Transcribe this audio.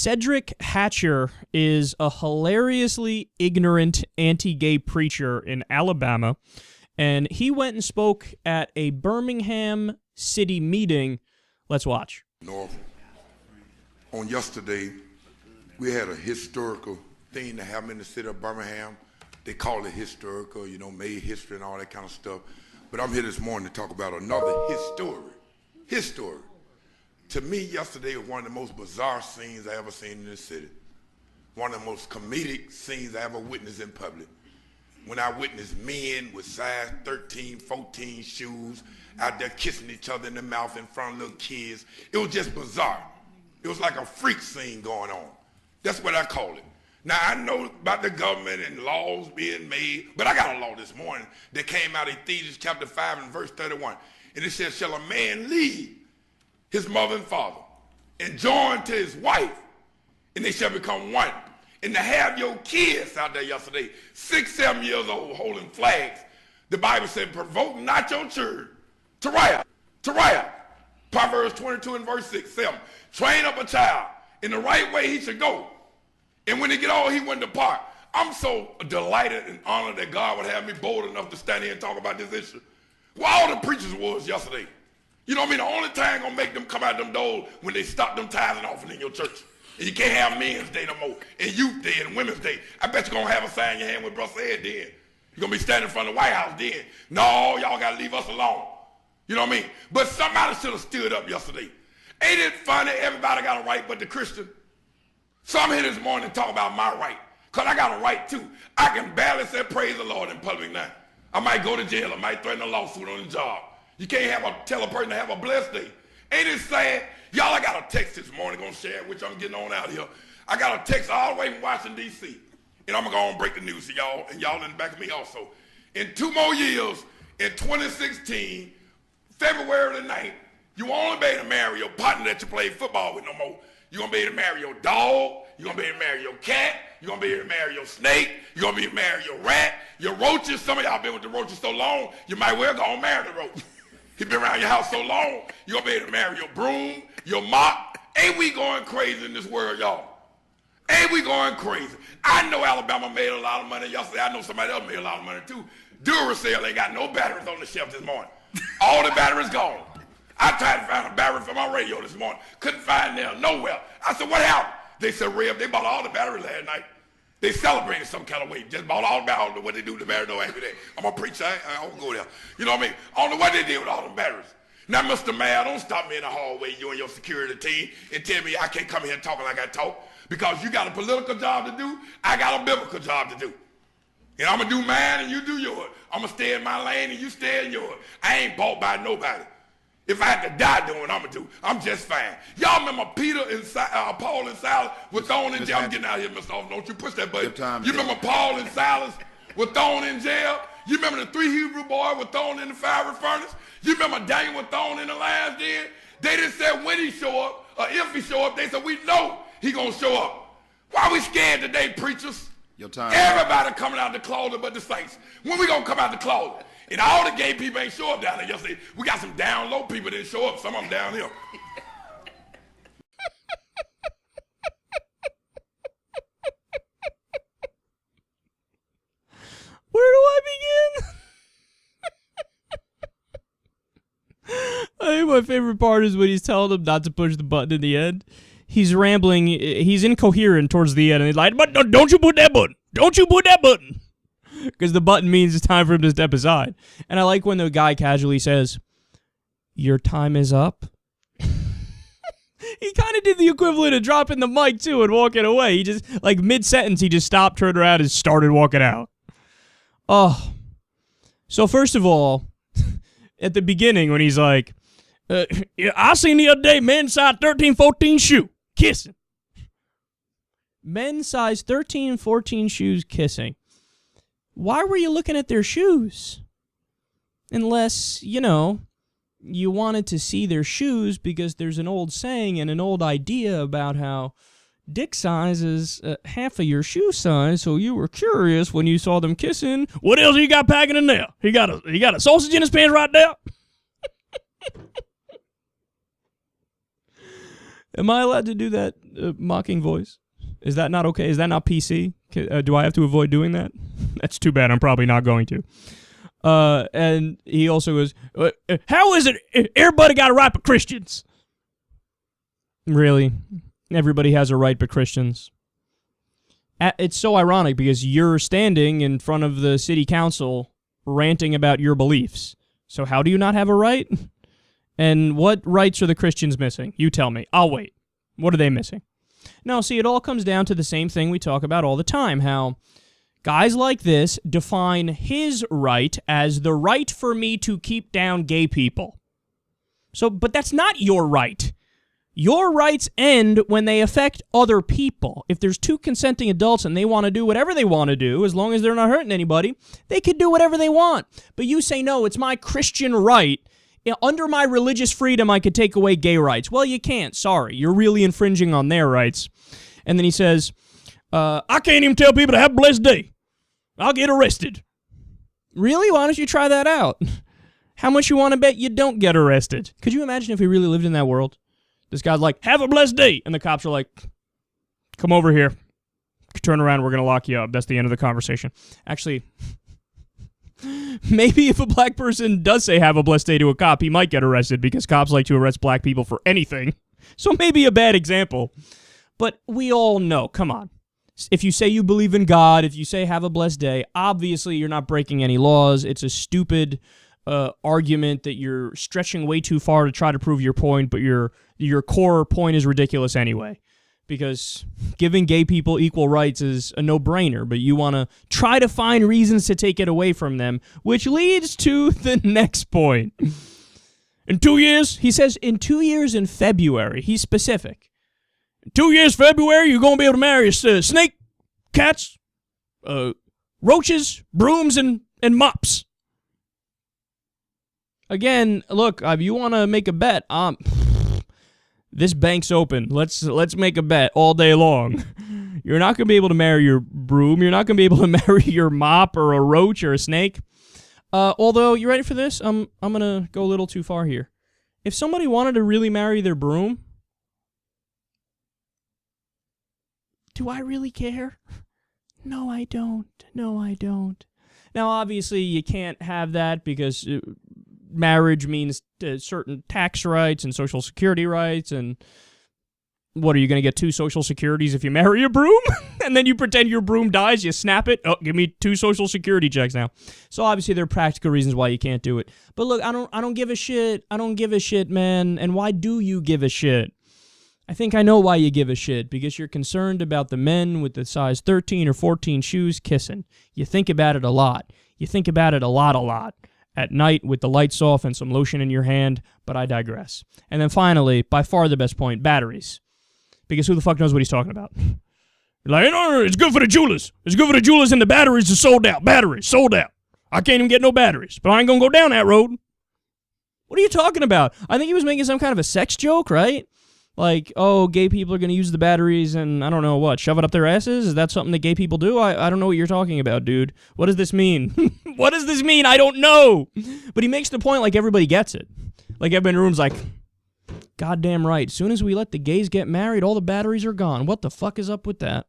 Cedric Hatcher is a hilariously ignorant anti-gay preacher in Alabama, and he went and spoke at a Birmingham city meeting. Let's watch. North. On yesterday, we had a historical thing that happened in the city of Birmingham. They call it historical, made history and all that kind of stuff. But I'm here this morning to talk about another his story. To me, yesterday was one of the most bizarre scenes I ever seen in this city. One of the most comedic scenes I ever witnessed in public. When I witnessed men with size 13, 14 shoes out there kissing each other in the mouth in front of little kids. It was just bizarre. It was like a freak scene going on. That's what I call it. Now, I know about the government and laws being made, but I got a law this morning that came out of Ephesians chapter 5 and verse 31. And it says, shall a man leave his mother and father and join to his wife, and they shall become one. And to have your kids out there yesterday, 6, 7 years old, holding flags, the Bible said, provoke not your children to riot. Proverbs 22 and verse 6, 7. Train up a child in the right way he should go. And when he get old, he wouldn't depart. I'm so delighted and honored that God would have me bold enough to stand here and talk about this issue. Well, all the preachers was yesterday. You know what I mean? The only time gonna make them come out them doors when they stop them tithes and offering in your church. And you can't have Men's Day no more, and Youth Day, and Women's Day. I bet you're gonna have a sign in your hand with Brother Ed then. You're gonna be standing in front of the White House then. No, y'all gotta leave us alone. You know what I mean? But somebody should have stood up yesterday. Ain't it funny? Everybody got a right but the Christian. So I'm here this morning to talk about my right, because I got a right too. I can barely say praise the Lord in public now. I might go to jail. I might threaten a lawsuit on the job. You can't tell a person to have a blessed day. Ain't it sad? Y'all, I got a text this morning, gonna share it, which I'm getting on out here. I got a text all the way from Washington, D.C. And I'm gonna go and break the news to y'all, and y'all in the back of me also. In 2 more years, in 2016, February the 9th, you won't be able to marry your partner that you played football with no more. You're gonna be able to marry your dog, you're gonna be able to marry your cat, you're gonna be able to marry your snake, you're gonna be able to marry your rat, your roaches. Some of y'all been with the roaches so long, you might well go and marry the roach. You've been around your house so long, you're gonna be able to marry your broom, your mop. Ain't we going crazy in this world, y'all? Ain't we going crazy? I know Alabama made a lot of money yesterday. I know somebody else made a lot of money too. Duracell ain't got no batteries on the shelf this morning. All the batteries gone. I tried to find a battery for my radio this morning. Couldn't find them nowhere. I said, what happened? They said, Rev, they bought all the batteries last night. They celebrated some kind of way. Just bought all the batteries. I don't know what they do with the batteries. Don't ask me that. I'm a preacher. I won't go there. You know what I mean? I don't know what they did with all the batteries. Now, Mr. Mayor, don't stop me in the hallway, you and your security team, and tell me I can't come here talking like I talk, because you got a political job to do. I got a biblical job to do. And I'm going to do mine and you do yours. I'm going to stay in my lane and you stay in yours. I ain't bought by nobody. If I had to die doing what I'm going to do, I'm just fine. Y'all remember Peter and Paul and Silas were thrown in jail? I'm getting out of here, Mr. Officer. Don't you push that button. You remember Paul and Silas were thrown in jail? You remember the 3 Hebrew boys were thrown in the fiery furnace? You remember Daniel was thrown in the lion's den? They didn't say when he show up or if he show up. They said we know he going to show up. Why we scared today, preachers? Your time. Everybody coming out the closet but the saints. When we going to come out the closet? And all the gay people ain't show up down there yesterday. We got some down low people that didn't show up. Some of them down here. Where do I begin? I think my favorite part is when he's telling them not to push the button in the end. He's rambling. He's incoherent towards the end. And he's like, but don't you put that button. Don't you put that button. Because the button means it's time for him to step aside. And I like when the guy casually says, your time is up. He kind of did the equivalent of dropping the mic, too, and walking away. He just, like, mid-sentence, he just stopped, turned around, and started walking out. Oh. So, first of all, at the beginning, when he's like, I seen the other day, men's size 13, 14 shoe, kissing. Men's size 13, 14 shoes kissing. Why were you looking at their shoes? Unless, you wanted to see their shoes because there's an old saying and an old idea about how dick size is half of your shoe size, so you were curious when you saw them kissing. What else he got packing in there? He got a sausage in his pants right there? Am I allowed to do that mocking voice? Is that not okay? Is that not PC? Do I have to avoid doing that? That's too bad. I'm probably not going to. And he also goes, how is it everybody got a right but Christians? Really? Everybody has a right but Christians. It's so ironic because you're standing in front of the city council ranting about your beliefs. So how do you not have a right? And what rights are the Christians missing? You tell me. I'll wait. What are they missing? No, see, it all comes down to the same thing we talk about all the time, how guys like this define his right as the right for me to keep down gay people. But that's not your right. Your rights end when they affect other people. If there's two consenting adults and they want to do whatever they want to do, as long as they're not hurting anybody, they could do whatever they want. But you say, no, it's my Christian right. Under my religious freedom, I could take away gay rights. Well, you can't. Sorry. You're really infringing on their rights. And then he says, I can't even tell people to have a blessed day. I'll get arrested. Really? Why don't you try that out? How much you want to bet you don't get arrested? Could you imagine if we really lived in that world? This guy's like, have a blessed day. And the cops are like, come over here. Turn around, we're going to lock you up. That's the end of the conversation. Actually, maybe if a black person does say have a blessed day to a cop, he might get arrested because cops like to arrest black people for anything. So maybe a bad example. But we all know, come on. If you say you believe in God, if you say have a blessed day, obviously you're not breaking any laws. It's a stupid argument that you're stretching way too far to try to prove your point, but your core point is ridiculous anyway. Because giving gay people equal rights is a no-brainer, but you want to try to find reasons to take it away from them, which leads to the next point. In 2 years, he says, in 2 years in February, he's specific. In 2 years February, you're going to be able to marry a snake, cats, roaches, brooms, and mops. Again, look, if you want to make a bet, this bank's open. Let's make a bet all day long. You're not going to be able to marry your broom. You're not going to be able to marry your mop or a roach or a snake. Although, you ready for this? I'm going to go a little too far here. If somebody wanted to really marry their broom, do I really care? No, I don't. No, I don't. Now, obviously, you can't have that because marriage means certain tax rights and Social Security rights, and what, are you going to get 2 Social Securities if you marry a broom? And then you pretend your broom dies, you snap it, oh, give me 2 Social Security checks now. So obviously there are practical reasons why you can't do it. But look, I don't give a shit. I don't give a shit, man. And why do you give a shit? I think I know why you give a shit, because you're concerned about the men with the size 13 or 14 shoes kissing. You think about it a lot. You think about it a lot. At night with the lights off and some lotion in your hand, but I digress. And then finally, by far the best point, batteries. Because who the fuck knows what he's talking about? Like, no, it's good for the jewelers. It's good for the jewelers and the batteries are sold out. Batteries, sold out. I can't even get no batteries, but I ain't gonna go down that road. What are you talking about? I think he was making some kind of a sex joke, right? Like, oh, gay people are going to use the batteries and, I don't know what, shove it up their asses? Is that something that gay people do? I don't know what you're talking about, dude. What does this mean? What does this mean? I don't know. But he makes the point like everybody gets it. Like everybody in the room's like, goddamn right. As soon as we let the gays get married, all the batteries are gone. What the fuck is up with that?